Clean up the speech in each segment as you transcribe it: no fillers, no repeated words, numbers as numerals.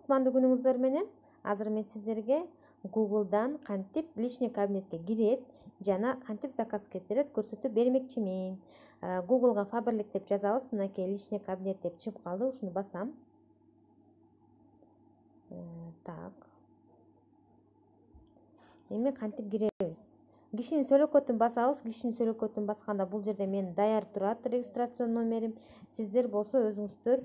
кутмандуу күнүңүздөр менен. Азыр мен сиздерге Google'дан кантип личный кабинетке кирет жана кантип заказ кетирет көрсөтүп бермекчимин. Google'га Faberlic деп жазабыз. Мынакей личный кабинет деп чыгып калды. Ушуну басам. Так. Эми кантип киребиз? Кишинин сөйлөкөтүн басабыз. Кишинин сөйлөкөтүн басканда бул жерде мен даяр турат регистрацион номерим. Сиздер болсо өзүңүздөр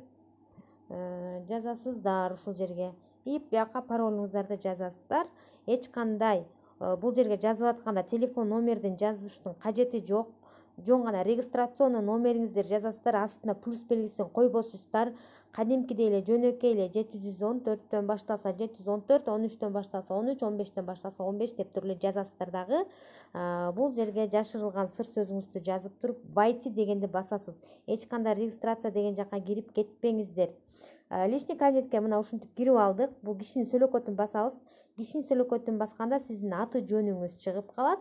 жазасыздар ушул жерге. И бияка паролуңуздарды жазасыздар. Эч кандай бул жерге жазып атканда телефон номердин жазыштын кажети жок. Жөн гана регистрацион номериңиздер жазасыздар, астына плюс белгисин койбосуздар. Кадимкидей эле жөнөкөй эле 714төн башталса 714, 13төн башталса 13, 15тен башталса 15 деп туруп эле жазасыздар дагы. Бул жерге жашырылган сыр сөзүңүздү жазып туруп войти дегенди басасыз. Эч кандай регистрация деген жакка кирип кетпеңиздер. Личный кабинетке мына ушинтип кирип алдык. Бул кишинин сөйлөкөтүн басабыз. Кишинин сөйлөкөтүн басканда сиздин аты жөнүңүз чыгып калат.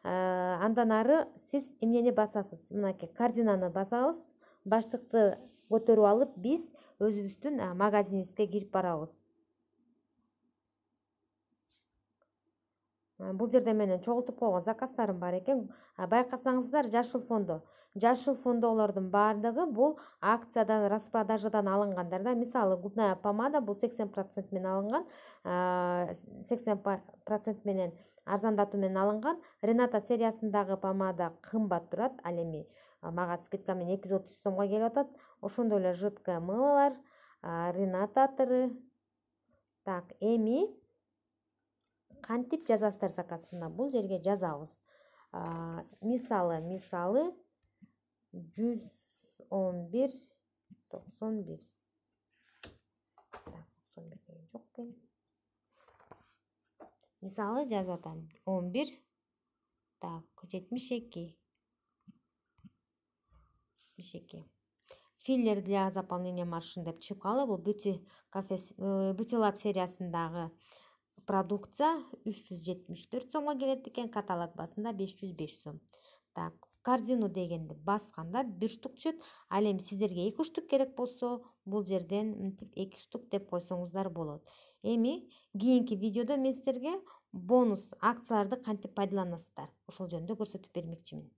Андан ары сиз эмнени басасыз? Мынакей координаны басабыз. Баштыкты көтөрүп алып биз өзүбүздүн магазинибизге кирип барабыз. Бул жерде менин чогултуп койгон заказдарым бар экен. Байкасаңыздар, жашыл фондо. Жашыл фондолордун баардыгы бул акциядан, распродажадан алынгандар да. Мисалы, губная помада бул 80% менен алынган, 80% менен арзандатуу менен алынган. Рената сериясындагы помада кымбат турат. Ал эми мага скидка менен 230 сомго келип атат. Ошондой эле жидкое мылолар, Рената атыры. Так, эми кантип жазасыздар заказына? Бул жерге жазабыз. Мисалы 111.91. Так, 91 деген жок экен. Мисалы жазып атам. 11. Так, 72. 72. Филлер для заполнения маршин деп чыгып калды. Бул Beauty Lab сериясындагы продукция 374 сомго келет экен, каталог басында 505 сом. Так, корзину дегенди басканда 1 штук түшөт. Ал эми сиздерге 2 штук керек болсо, бул жерден мынтип 2 штук деп койсоңуздар болот. Эми кийинки видеодо мен сиздерге бонус акцияларды кантип пайдаланасыздар, ошол жөнүндө көрсөтүп бермекчимин.